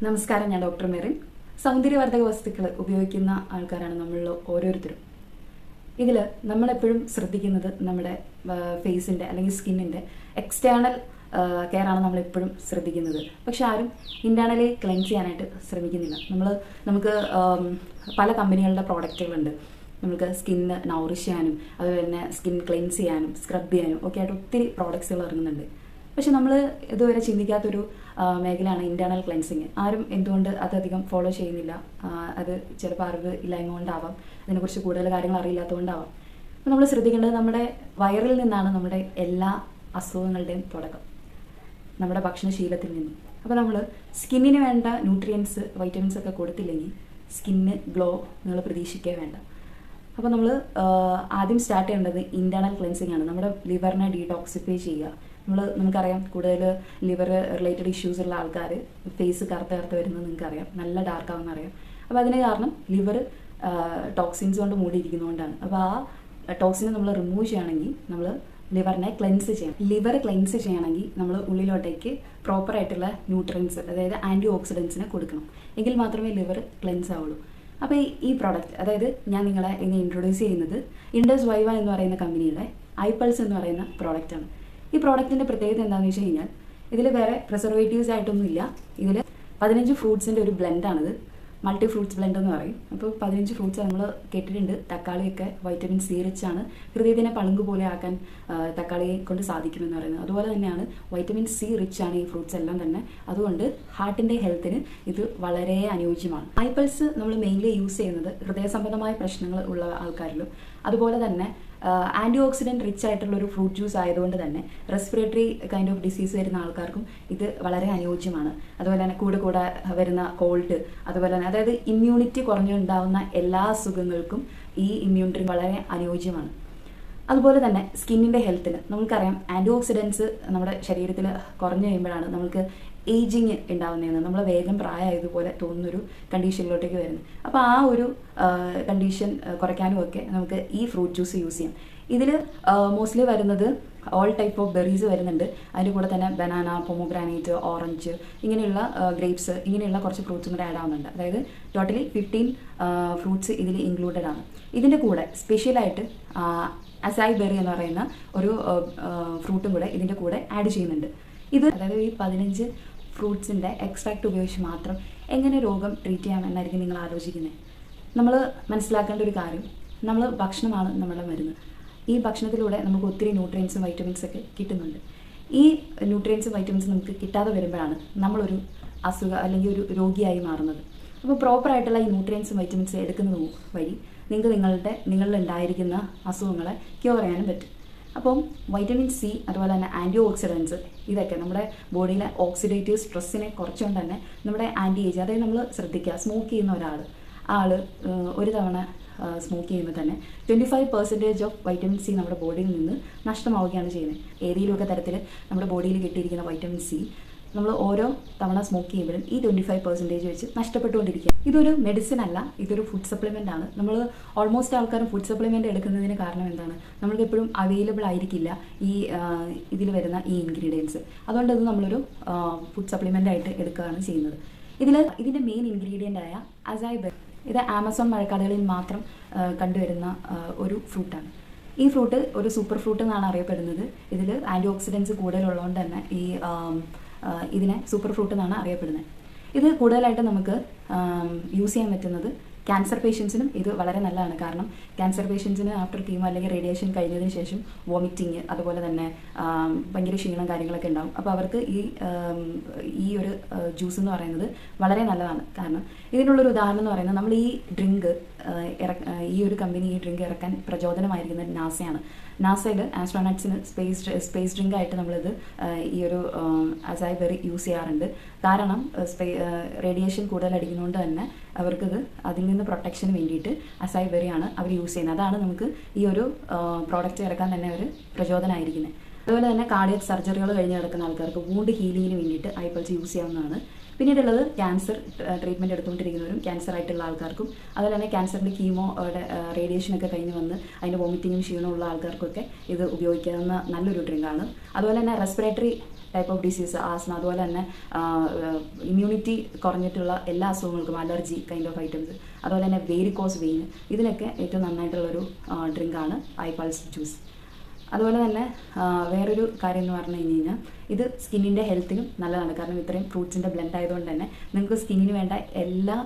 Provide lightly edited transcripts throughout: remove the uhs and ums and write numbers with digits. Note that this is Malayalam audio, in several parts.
നമസ്കാരം, ഞാൻ ഡോക്ടർ മെറിൻ. സൗന്ദര്യവർദ്ധക വസ്തുക്കൾ ഉപയോഗിക്കുന്ന ആൾക്കാരാണ് നമ്മളിൽ ഓരോരുത്തരും. ഇതിൽ നമ്മളെപ്പോഴും ശ്രദ്ധിക്കുന്നത് നമ്മുടെ ഫേസിൻ്റെ അല്ലെങ്കിൽ സ്കിന്നിൻ്റെ എക്സ്റ്റേണൽ കെയർ ആണ് നമ്മളെപ്പോഴും ശ്രദ്ധിക്കുന്നത്. പക്ഷെ ആരും ഇൻറ്റേർണലി ക്ലെൻസ് ചെയ്യാനായിട്ട് ശ്രമിക്കുന്നില്ല. നമുക്ക് പല കമ്പനികളുടെ പ്രോഡക്റ്റുകളുണ്ട്. നമുക്ക് സ്കിന്ന് നൗറിഷ് ചെയ്യാനും അതുപോലെ തന്നെ സ്കിൻ ക്ലെൻസ് ചെയ്യാനും സ്ക്രബ് ചെയ്യാനും ഒക്കെ ആയിട്ട് ഒത്തിരി പ്രോഡക്ട്സുകൾ ഇറങ്ങുന്നുണ്ട്. പക്ഷെ നമ്മൾ ഇതുവരെ ചിന്തിക്കാത്തൊരു മേഖലയാണ് ഇൻറ്റേർണൽ ക്ലെൻസിങ്. ആരും എന്തുകൊണ്ട് അതധികം ഫോളോ ചെയ്യുന്നില്ല? അത് ചിലപ്പോൾ അറിവ് ഇല്ലായ്മ കൊണ്ടാവാം, അതിനെക്കുറിച്ച് കൂടുതൽ കാര്യങ്ങൾ അറിയില്ലാത്തതുകൊണ്ടാവാം. അപ്പോൾ നമ്മൾ ശ്രദ്ധിക്കേണ്ടത് നമ്മുടെ വയറിൽ നിന്നാണ് നമ്മുടെ എല്ലാ അസുഖങ്ങളുടെയും തുടക്കം, നമ്മുടെ ഭക്ഷണശീലത്തിൽ നിന്നും. അപ്പോൾ നമ്മൾ സ്കിന്നിന് വേണ്ട ന്യൂട്രിയൻസ്, വൈറ്റമിൻസ് ഒക്കെ കൊടുത്തില്ലെങ്കിൽ സ്കിന്ന് ഗ്ലോ നിങ്ങൾ പ്രതീക്ഷിക്കേ വേണ്ട. അപ്പോൾ നമ്മൾ ആദ്യം സ്റ്റാർട്ട് ചെയ്യേണ്ടത് ഇൻറ്റേർണൽ ക്ലെൻസിങ് ആണ്. നമ്മുടെ ലിവറിനെ ഡീടോക്സിഫൈ ചെയ്യുക. നമുക്കറിയാം, കൂടുതൽ ലിവർ റിലേറ്റഡ് ഇഷ്യൂസ് ഉള്ള ആൾക്കാർ ഫേസ് കറുത്ത് വരുന്നത് നിങ്ങൾക്കറിയാം, നല്ല ഡാർക്ക് ആവുമെന്ന് അറിയാം. അപ്പോൾ അതിന് കാരണം ലിവർ ടോക്സിൻസ് കൊണ്ട് മൂടിയിരിക്കുന്നതുകൊണ്ടാണ്. അപ്പോൾ ആ ടോക്സിനെ നമ്മൾ റിമൂവ് ചെയ്യുകയാണെങ്കിൽ നമ്മൾ ലിവറിനെ ക്ലെൻസ് ചെയ്യണം. ലിവർ ക്ലെൻസ് ചെയ്യണമെങ്കിൽ നമ്മൾ ഉള്ളിലോട്ടേക്ക് പ്രോപ്പറായിട്ടുള്ള ന്യൂട്രിയൻസ്, അതായത് ആൻറ്റി ഓക്സിഡൻസിനെ കൊടുക്കണം. എങ്കിൽ മാത്രമേ ലിവർ ക്ലെൻസ് ആവുള്ളൂ. അപ്പോൾ ഈ പ്രോഡക്റ്റ്, അതായത് ഞാൻ നിങ്ങളെ ഇന്ന് ഇൻട്രൊഡ്യൂസ് ചെയ്യുന്നത് ഇൻഡസ് വൈവ എന്ന് പറയുന്ന കമ്പനിയുടെ ഐപൾസ് എന്ന് പറയുന്ന പ്രോഡക്റ്റാണ്. ഈ പ്രോഡക്റ്റിൻ്റെ പ്രത്യേകത എന്താണെന്ന് വെച്ച് കഴിഞ്ഞാൽ ഇതിൽ വേറെ പ്രിസർവേറ്റീവ്സ് ആയിട്ടൊന്നുമില്ല. ഇതിൽ 15 ഫ്രൂട്ട്സിൻ്റെ ഒരു ബ്ലെൻഡാണിത്. മൾട്ടി ഫ്രൂട്ട്സ് ബ്ലെൻഡ് എന്ന് പറയും. അപ്പോൾ 15 ഫ്രൂട്ട്സ് നമ്മൾ കേട്ടിട്ടുണ്ട്. തക്കാളിയൊക്കെ വൈറ്റമിൻ സി റിച്ച് ആണ്. ഹൃദയത്തിനെ പളുങ്ക് പോലെ ആക്കാൻ തക്കാളിയെ കൊണ്ട് സാധിക്കുമെന്ന് പറയുന്നത്. അതുപോലെ തന്നെയാണ് വൈറ്റമിൻ സി റിച്ച് ആണ് ഈ ഫ്രൂട്ട്സ് എല്ലാം തന്നെ. അതുകൊണ്ട് ഹാർട്ടിൻ്റെ ഹെൽത്തിന് ഇത് വളരെ അനുയോജ്യമാണ്. ഐപൾസ് നമ്മൾ മെയിൻലി യൂസ് ചെയ്യുന്നത് ഹൃദയ സംബന്ധമായ പ്രശ്നങ്ങൾ ഉള്ള ആൾക്കാരിലും അതുപോലെ തന്നെ ആൻറ്റി ഓക്സിഡൻറ്റ് റിച്ച് ആയിട്ടുള്ള ഒരു ഫ്രൂട്ട് ജ്യൂസ് ആയതുകൊണ്ട് തന്നെ റെസ്പിറേറ്ററി കൈൻഡ് ഓഫ് ഡിസീസ് വരുന്ന ആൾക്കാർക്കും ഇത് വളരെ അനുയോജ്യമാണ്. അതുപോലെ തന്നെ കൂടെ വരുന്ന കോൾഡ്, അതുപോലെ തന്നെ അതായത് ഇമ്മ്യൂണിറ്റി കുറഞ്ഞുണ്ടാവുന്ന എല്ലാ അസുഖങ്ങൾക്കും ഈ ഇമ്മ്യൂണിറ്റി വളരെ അനുയോജ്യമാണ്. അതുപോലെ തന്നെ സ്കിന്നിൻ്റെ ഹെൽത്തിന് നമുക്കറിയാം, ആൻറ്റി ഓക്സിഡൻസ് നമ്മുടെ ശരീരത്തിൽ കുറഞ്ഞു കഴിയുമ്പോഴാണ് നമുക്ക് ഏജിങ് ഉണ്ടാവുന്നതെന്ന്, നമ്മൾ വേഗം പ്രായമായതുപോലെ തോന്നുന്നൊരു കണ്ടീഷനിലോട്ടേക്ക് വരുന്നത്. അപ്പോൾ ആ ഒരു കണ്ടീഷൻ കുറയ്ക്കാനും ഒക്കെ നമുക്ക് ഈ ഫ്രൂട്ട് ജ്യൂസ് യൂസ് ചെയ്യാം. ഇതിൽ മോസ്റ്റ്ലി വരുന്നത് ഓൾ ടൈപ്പ് ഓഫ് ബെറീസ് വരുന്നുണ്ട്. അതിൻ്റെ കൂടെ തന്നെ ബനാന, പൊമോഗ്രാനേറ്റ്, ഓറഞ്ച്, ഇങ്ങനെയുള്ള ഗ്രേപ്സ്, ഇങ്ങനെയുള്ള കുറച്ച് ഫ്രൂട്ട്സും കൂടെ ആഡ് ആവുന്നുണ്ട്. അതായത് ടോട്ടലി 15 ഫ്രൂട്ട്സ് ഇതിൽ ഇൻക്ലൂഡഡ് ആണ്. ഇതിൻ്റെ കൂടെ സ്പെഷ്യലായിട്ട് അസായി ബെറി എന്ന് പറയുന്ന ഒരു ഫ്രൂട്ടും കൂടെ ഇതിൻ്റെ കൂടെ ആഡ് ചെയ്യുന്നുണ്ട്. ഇത് അതായത് ഈ 15 ഫ്രൂട്ട്സിൻ്റെ എക്സ്ട്രാക്റ്റ് ഉപയോഗിച്ച് മാത്രം എങ്ങനെ രോഗം ട്രീറ്റ് ചെയ്യാമെന്നായിരിക്കും നിങ്ങൾ ആലോചിക്കുന്നത്. നമ്മൾ മനസ്സിലാക്കേണ്ട ഒരു കാര്യം, നമ്മൾ ഭക്ഷണമാണ് നമ്മുടെ മരുന്ന്. ഈ ഭക്ഷണത്തിലൂടെ നമുക്ക് ഒത്തിരി ന്യൂട്രിയൻസും വൈറ്റമിൻസൊക്കെ കിട്ടുന്നുണ്ട്. ഈ ന്യൂട്രിയൻസും വൈറ്റമിൻസും നമുക്ക് കിട്ടാതെ വരുമ്പോഴാണ് നമ്മളൊരു അസുഖം അല്ലെങ്കിൽ ഒരു രോഗിയായി മാറുന്നത്. അപ്പോൾ പ്രോപ്പറായിട്ടുള്ള ഈ ന്യൂട്രിയൻസും വൈറ്റമിൻസും എടുക്കുന്നത് വഴി നിങ്ങളിൽ ഉണ്ടായിരിക്കുന്ന അസുഖങ്ങളെ ക്യൂർ ചെയ്യാനും പറ്റും. അപ്പം വൈറ്റമിൻ സി, അതുപോലെ തന്നെ ആൻറ്റി ഓക്സിഡൻസ്, ഇതൊക്കെ നമ്മുടെ ബോഡിയിലെ ഓക്സിഡേറ്റീവ് സ്ട്രെസ്സിനെ കുറച്ചുകൊണ്ട് തന്നെ നമ്മുടെ ആൻറ്റി ഏജ്, അതായത് നമ്മൾ ശ്രദ്ധിക്കുക, സ്മോക്ക് ചെയ്യുന്ന ആൾ ഒരു തവണ സ്മോക്ക് ചെയ്യുമ്പോൾ തന്നെ 25% ഓഫ് വൈറ്റമിൻ സി നമ്മുടെ ബോഡിയിൽ നിന്ന് നഷ്ടമാവുകയാണ് ചെയ്യുന്നത്. ഏതെങ്കിലുമൊക്കെ തരത്തിൽ നമ്മുടെ ബോഡിയിൽ കിട്ടിയിരിക്കുന്ന വൈറ്റമിൻ സി നമ്മൾ ഓരോ തവണ സ്മോക്ക് ചെയ്യുമ്പോഴും ഈ 25% വെച്ച് നഷ്ടപ്പെട്ടുകൊണ്ടിരിക്കുക. ഇതൊരു മെഡിസിൻ അല്ല, ഇതൊരു ഫുഡ് സപ്ലിമെൻ്റ് ആണ്. നമ്മൾ ഓൾമോസ്റ്റ് ആൾക്കാരും ഫുഡ് സപ്ലിമെൻ്റ് എടുക്കുന്നതിന് കാരണം എന്താണ്? നമ്മൾക്ക് എപ്പോഴും അവൈലബിൾ ആയിരിക്കില്ല ഇതിൽ വരുന്ന ഈ ഇൻഗ്രീഡിയൻസ്. അതുകൊണ്ട് ഇത് നമ്മളൊരു ഫുഡ് സപ്ലിമെൻ്റ് ആയിട്ട് എടുക്കുകയാണ് ചെയ്യുന്നത്. ഇതിൻ്റെ മെയിൻ ഇൻഗ്രീഡിയൻ്റ് ആയ അസായി ബെറി, ഇത് ആമസോൺ മഴക്കാടുകളിൽ മാത്രം കണ്ടുവരുന്ന ഒരു ഫ്രൂട്ടാണ്. ഈ ഫ്രൂട്ട് ഒരു സൂപ്പർ ഫ്രൂട്ട് എന്നാണ് അറിയപ്പെടുന്നത്. ഇതിൽ ആൻറ്റി ഓക്സിഡൻസ് കൂടുതലുള്ളതുകൊണ്ട് തന്നെ ഇതിനെ സൂപ്പർ ഫ്രൂട്ട് എന്നാണ് അറിയപ്പെടുന്നത്. ഇത് കൂടുതലായിട്ട് നമുക്ക് യൂസ് ചെയ്യാൻ പറ്റുന്നത് ക്യാൻസർ പേഷ്യൻസിനും ഇത് വളരെ നല്ലതാണ്. കാരണം ക്യാൻസർ പേഷ്യൻസിന് ആഫ്റ്റർ കീമോ അല്ലെങ്കിൽ റേഡിയേഷൻ കഴിഞ്ഞതിന് ശേഷം വോമിറ്റിങ്, അതുപോലെ തന്നെ ഭയങ്കര ക്ഷീണം കാര്യങ്ങളൊക്കെ ഉണ്ടാകും. അപ്പോൾ അവർക്ക് ഈ ഒരു ജ്യൂസ് എന്ന് പറയുന്നത് വളരെ നല്ലതാണ്. കാരണം ഇതിനുള്ളൊരു ഉദാഹരണം എന്ന് പറയുന്നത്, നമ്മൾ ഈ ഡ്രിങ്ക് ഈ ഒരു കമ്പനി ഈ ഡ്രിങ്ക് ഇറക്കാൻ പ്രചോദനമായിരിക്കുന്നത് നാസയാണ്. നാസയിൽ ആസ്ട്രോനട്സിന് സ്പേസ് ഡ്രിങ്ക് ആയിട്ട് നമ്മളിത് ഈ ഒരു അസായി ബെറി യൂസ് ചെയ്യാറുണ്ട്. കാരണം റേഡിയേഷൻ കൂടുതൽ അടിക്കുന്നതുകൊണ്ട് തന്നെ അവർക്കിത് അതിൽ നിന്ന് പ്രൊട്ടക്ഷന് വേണ്ടിയിട്ട് അസായി ബെറിയാണ് അവർ യൂസ് ചെയ്യുന്നത്. അതാണ് നമുക്ക് ഈ ഒരു പ്രോഡക്റ്റ് ഇറക്കാൻ തന്നെ ഒരു പ്രചോദനമായിരിക്കുന്നത്. അതുപോലെ തന്നെ കാർഡിയക് സർജറികൾ കഴിഞ്ഞ് കിടക്കുന്ന ആൾക്കാർക്ക് വൂണ്ട് ഹീലിങ്ങിന് വേണ്ടിയിട്ട് ഐപൾസ് യൂസ് ചെയ്യാവുന്നതാണ്. പിന്നീടുള്ളത് ക്യാൻസർ ട്രീറ്റ്മെൻറ്റ് എടുത്തുകൊണ്ടിരിക്കുന്നവരും ക്യാൻസർ ആയിട്ടുള്ള ആൾക്കാർക്കും, അതുപോലെ തന്നെ ക്യാൻസറിൻ്റെ കീമോ റേഡിയേഷനൊക്കെ കഴിഞ്ഞ് വന്ന് അതിൻ്റെ വോമിറ്റിങ്ങും ക്ഷീണമുള്ള ആൾക്കാർക്കൊക്കെ ഇത് ഉപയോഗിക്കാവുന്ന നല്ലൊരു ഡ്രിങ്കാണ്. അതുപോലെ തന്നെ respiratory type of disease, asthma, അതുപോലെ തന്നെ ഇമ്മ്യൂണിറ്റി കുറഞ്ഞിട്ടുള്ള എല്ലാ അസുഖങ്ങൾക്കും, അലർജി കൈൻഡ് ഓഫ് ഐറ്റംസ്, അതുപോലെ തന്നെ വേരിക്കോസ് വെയിൻ, ഇതിനൊക്കെ ഏറ്റവും നന്നായിട്ടുള്ളൊരു ഡ്രിങ്കാണ് ഐ-പൾസ് ജ്യൂസ്. അതുപോലെ തന്നെ വേറൊരു കാര്യം എന്ന് പറഞ്ഞു കഴിഞ്ഞാൽ ഇത് സ്കിന്നിൻ്റെ ഹെൽത്തിനും നല്ലതാണ്. കാരണം ഇത്രയും ഫ്രൂട്ട്സിൻ്റെ ബ്ലെൻഡ് ആയതുകൊണ്ട് തന്നെ നിങ്ങൾക്ക് സ്കിന്നിന് വേണ്ട എല്ലാ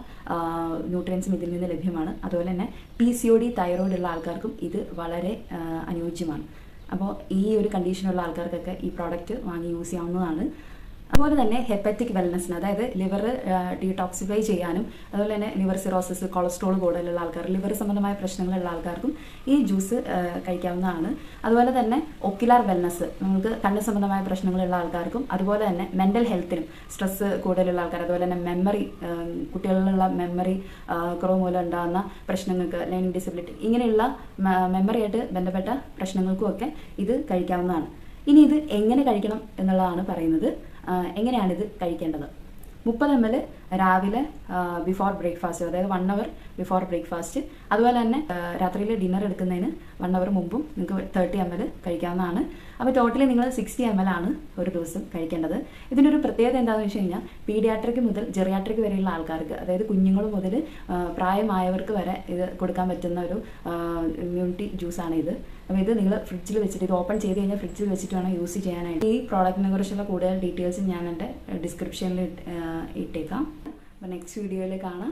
ന്യൂട്രിയൻസും ഇതിൽ നിന്ന് ലഭ്യമാണ്. അതുപോലെ തന്നെ PCOD, തൈറോയ്ഡ് ഉള്ള ആൾക്കാർക്കും ഇത് വളരെ അനുയോജ്യമാണ്. അപ്പോൾ ഈ ഒരു കണ്ടീഷനുള്ള ആൾക്കാർക്കൊക്കെ ഈ പ്രോഡക്റ്റ് വാങ്ങി യൂസ് ചെയ്യാവുന്നതാണ്. അതുപോലെ തന്നെ ഹെപ്പറ്റിക് വെൽനെസ്സിന്, അതായത് ലിവർ ഡീടോക്സിഫൈ ചെയ്യാനും, അതുപോലെ തന്നെ ലിവർ സിറോസിസ്, കൊളസ്ട്രോൾ കൂടുതലുള്ള ആൾക്കാർ, ലിവർ സംബന്ധമായ പ്രശ്നങ്ങളുള്ള ആൾക്കാർക്കും ഈ ജ്യൂസ് കഴിക്കാവുന്നതാണ്. അതുപോലെ തന്നെ ഒക്യുലാർ വെൽനെസ്, നമുക്ക് കണ്ണ് സംബന്ധമായ പ്രശ്നങ്ങളുള്ള ആൾക്കാർക്കും, അതുപോലെ തന്നെ മെൻ്റൽ ഹെൽത്തിനും, സ്ട്രെസ്സ് കൂടുതലുള്ള ആൾക്കാർ, അതുപോലെ തന്നെ മെമ്മറി, കുട്ടികളിലുള്ള മെമ്മറി കുറവ് മൂലം ഉണ്ടാകുന്ന പ്രശ്നങ്ങൾക്ക്, ലേണിംഗ് ഡിസബിലിറ്റി, ഇങ്ങനെയുള്ള മെമ്മറിയായിട്ട് ബന്ധപ്പെട്ട പ്രശ്നങ്ങൾക്കുമൊക്കെ ഇത് കഴിക്കാവുന്നതാണ്. ഇനി ഇത് എങ്ങനെ കഴിക്കണം എന്നുള്ളതാണ് പറയുന്നത്. എങ്ങനെയാണിത് കഴിക്കേണ്ടത്? 30 ml രാവിലെ ബിഫോർ ബ്രേക്ക്ഫാസ്റ്റ്, അതായത് 1 hour ബിഫോർ ബ്രേക്ക്ഫാസ്റ്റ്. അതുപോലെ തന്നെ രാത്രിയിൽ ഡിന്നർ എടുക്കുന്നതിന് 1 hour മുമ്പും നിങ്ങൾക്ക് 30 ml കഴിക്കാവുന്നതാണ്. അപ്പോൾ ടോട്ടലി നിങ്ങൾ 60 ml ആണ് ഒരു ദിവസം കഴിക്കേണ്ടത്. ഇതിൻ്റെ ഒരു പ്രത്യേകത എന്താണെന്ന് വെച്ച് കഴിഞ്ഞാൽ പീഡിയാട്രിക് മുതൽ ജെറിയാട്രിക് വരെയുള്ള ആൾക്കാർക്ക്, അതായത് കുഞ്ഞുങ്ങൾ മുതൽ പ്രായമായവർക്ക് വരെ ഇത് കൊടുക്കാൻ പറ്റുന്ന ഒരു ഇമ്മ്യൂണിറ്റി ജ്യൂസാണ് ഇത്. അപ്പോൾ ഇത് നിങ്ങൾ ഫ്രിഡ്ജിൽ വെച്ചിട്ട്, ഇത് ഓപ്പൺ ചെയ്ത് കഴിഞ്ഞാൽ ഫ്രിഡ്ജിൽ വെച്ചിട്ട് വേണം യൂസ് ചെയ്യാനായിട്ട്. ഈ പ്രോഡക്റ്റിനെ കുറിച്ചുള്ള കൂടുതൽ ഡീറ്റെയിൽസ് ഞാൻ എൻ്റെ ഡിസ്ക്രിപ്ഷനിൽ ഇട്ടേക്കാം. അപ്പോൾ നെക്സ്റ്റ് വീഡിയോയിൽ കാണാം.